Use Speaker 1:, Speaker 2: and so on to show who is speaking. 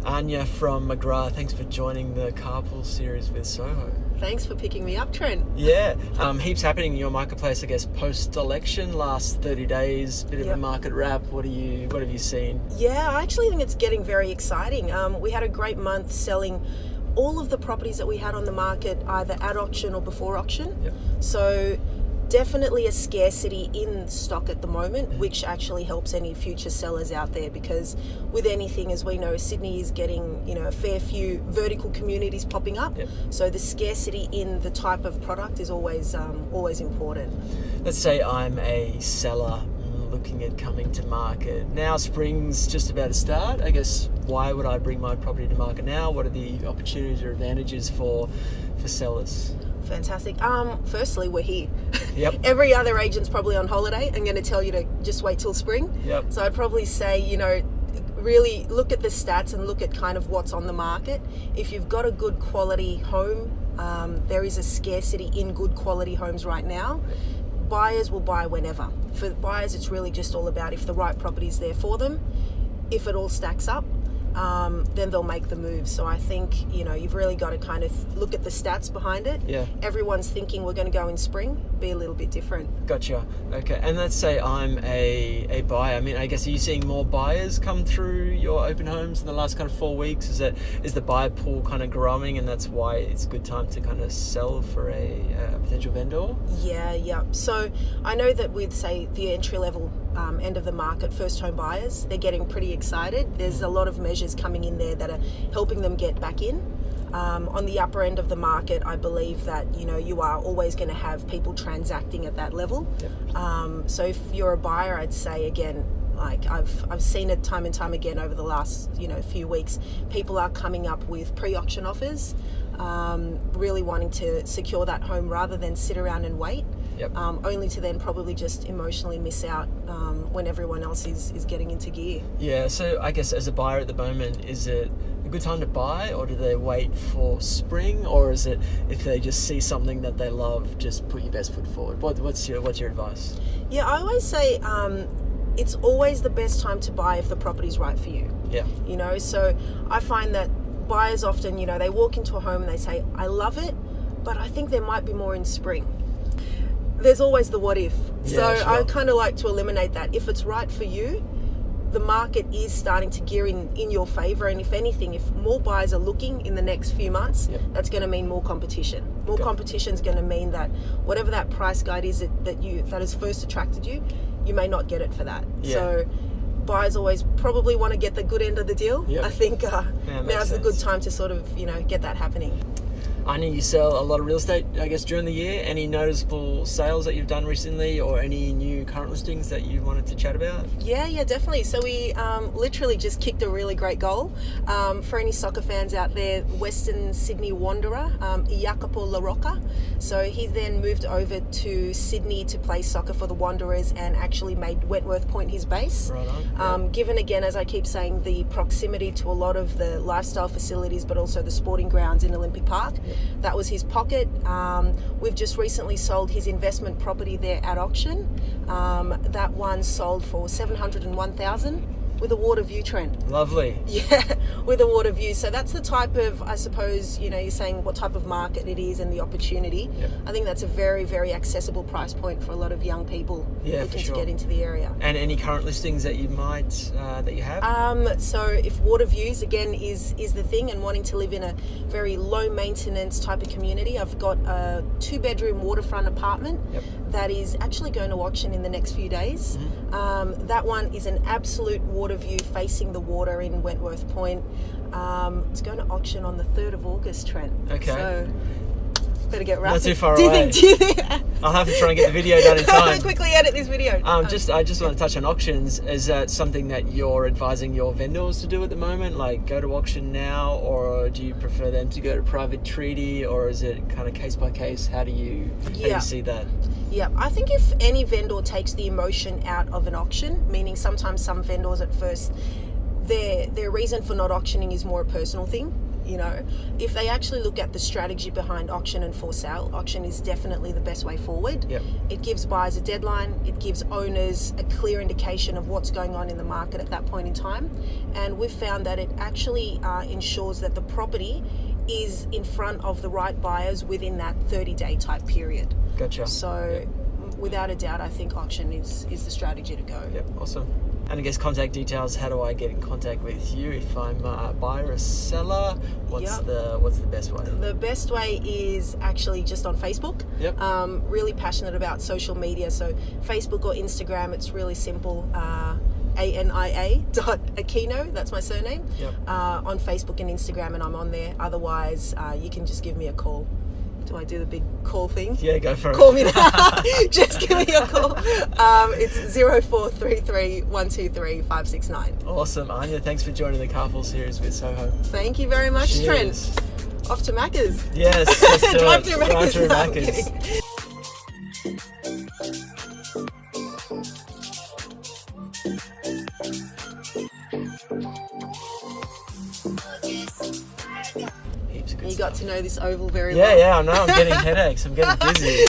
Speaker 1: Ania from McGrath, thanks for joining the Carpool series with Soho.
Speaker 2: Thanks for picking me up, Trent.
Speaker 1: Yeah, heaps happening in your marketplace, I guess, post-election, last 30 days, bit of a market wrap. What have you seen?
Speaker 2: Yeah, I actually think it's getting very exciting. We had a great month selling all of the properties that we had on the market, either at auction or before auction.
Speaker 1: Yep.
Speaker 2: So definitely a scarcity in stock at the moment, which actually helps any future sellers out there, because with anything, as we know, Sydney is getting a fair few vertical communities popping up.
Speaker 1: Yep.
Speaker 2: So the scarcity in the type of product is always important.
Speaker 1: Let's say I'm a seller looking at coming to market. Now spring's just about to start. I guess, why would I bring my property to market now? What are the opportunities or advantages for sellers?
Speaker 2: Fantastic. Firstly, we're here.
Speaker 1: Yep.
Speaker 2: Every other agent's probably on holiday. I'm going to tell you to just wait till spring.
Speaker 1: Yep.
Speaker 2: So I'd probably say, really look at the stats and look at kind of what's on the market. If you've got a good quality home, there is a scarcity in good quality homes right now. Buyers will buy whenever. For buyers, it's really just all about if the right property is there for them. If it all stacks up, then they'll make the move. So I think, you've really got to kind of look at the stats behind it.
Speaker 1: Yeah.
Speaker 2: Everyone's thinking we're going to go in spring, be a little bit different.
Speaker 1: Gotcha. Okay. And let's say I'm a buyer. I mean, I guess, are you seeing more buyers come through your open homes in the last kind of 4 weeks? Is the buyer pool kind of growing, and that's why it's a good time to kind of sell for a potential vendor?
Speaker 2: Yeah. So I know that with, say, the entry-level end of the market, first home buyers, they're getting pretty excited. There's a lot of measures coming in there that are helping them get back in. On the upper end of the market, I believe that you are always going to have people transacting at that level.
Speaker 1: Yep.
Speaker 2: So if you're a buyer, I'd say again, like I've seen it time and time again over the last few weeks, people are coming up with pre-auction offers, really wanting to secure that home rather than sit around and wait.
Speaker 1: Yep.
Speaker 2: Only to then probably just emotionally miss out when everyone else is getting into gear.
Speaker 1: Yeah, so I guess as a buyer at the moment, is it a good time to buy, or do they wait for spring, or is it if they just see something that they love, just put your best foot forward? What's your advice?
Speaker 2: Yeah, I always say it's always the best time to buy if the property's right for you.
Speaker 1: Yeah.
Speaker 2: So I find that buyers often, they walk into a home and they say, I love it, but I think there might be more in spring. There's always the what if.
Speaker 1: Yeah, sure.
Speaker 2: I kind of like to eliminate that. If it's right for you, the market is starting to gear in your favor. And if anything, if more buyers are looking in the next few months, that's going to mean more competition. More competition is going to mean that whatever that price guide is that has first attracted you, you may not get it for that.
Speaker 1: Yeah.
Speaker 2: So buyers always probably want to get the good end of the deal.
Speaker 1: Yep.
Speaker 2: I think now's the good time to sort of, get that happening.
Speaker 1: I know you sell a lot of real estate, I guess, during the year. Any noticeable sales that you've done recently, or any new current listings that you wanted to chat about?
Speaker 2: Yeah, definitely. So we literally just kicked a really great goal. For any soccer fans out there, Western Sydney Wanderer, Jacopo La Rocca. So he then moved over to Sydney to play soccer for the Wanderers and actually made Wentworth Point his base.
Speaker 1: Right on.
Speaker 2: Given, again, as I keep saying, the proximity to a lot of the lifestyle facilities, but also the sporting grounds in Olympic Park.
Speaker 1: Yep.
Speaker 2: That was his pocket. We've just recently sold his investment property there at auction. That one sold for $701,000 with a water view, Trent.
Speaker 1: Lovely.
Speaker 2: Yeah, with a water view. So that's the type of, I suppose, you're saying what type of market it is and the opportunity.
Speaker 1: Yep.
Speaker 2: I think that's a very, very accessible price point for a lot of young people looking to get into the area.
Speaker 1: And any current listings that you might, that you have?
Speaker 2: So if water views, again, is the thing, and wanting to live in a very low maintenance type of community, I've got a 2-bedroom waterfront apartment that is actually going to auction in the next few days.
Speaker 1: Mm-hmm.
Speaker 2: That one is an absolute water view facing the water in Wentworth Point. It's going to auction on the 3rd of August, Trent.
Speaker 1: Okay.
Speaker 2: So better get right.
Speaker 1: Not too far
Speaker 2: do
Speaker 1: away.
Speaker 2: you think
Speaker 1: I'll have to try and get the video done in time.
Speaker 2: Quickly edit this video.
Speaker 1: I just want to touch on auctions. Is that something that you're advising your vendors to do at the moment? Like, go to auction now, or do you prefer them to go to private treaty, or is it kind of case by case? How do you see that?
Speaker 2: Yeah, I think if any vendor takes the emotion out of an auction, meaning sometimes some vendors at first, their reason for not auctioning is more a personal thing. You know, if they actually look at the strategy behind auction and for sale, auction is definitely the best way forward.
Speaker 1: Yep.
Speaker 2: It gives buyers a deadline. It gives owners a clear indication of what's going on in the market at that point in time. And we've found that it actually ensures that the property is in front of the right buyers within that 30-day type period.
Speaker 1: Gotcha.
Speaker 2: So without a doubt, I think auction is the strategy to go.
Speaker 1: Yep, awesome. And I guess contact details, how do I get in contact with you if I'm a buyer or seller? What's the best way?
Speaker 2: The best way is actually just on Facebook.
Speaker 1: Yep.
Speaker 2: Really passionate about social media, so Facebook or Instagram, it's really simple. Ania.Aquino, that's my surname.
Speaker 1: Yep.
Speaker 2: On Facebook and Instagram, and I'm on there. Otherwise, you can just give me a call. Do I do the big call thing?
Speaker 1: Yeah, go for it.
Speaker 2: Call me now. Just give me a call. It's 0433 123 569.
Speaker 1: Awesome. Ania, thanks for joining the Carpool series with Soho.
Speaker 2: Thank you very much,
Speaker 1: Cheers.
Speaker 2: Trent. Off to Macca's.
Speaker 1: Yes, let's do
Speaker 2: Drive
Speaker 1: it.
Speaker 2: through Macca's.
Speaker 1: Drive through
Speaker 2: No, I'm
Speaker 1: Macca's.
Speaker 2: kidding.
Speaker 1: Heaps of good
Speaker 2: You
Speaker 1: stuff.
Speaker 2: got to know this oval very well.
Speaker 1: Yeah, I know. I'm getting headaches. I'm getting dizzy.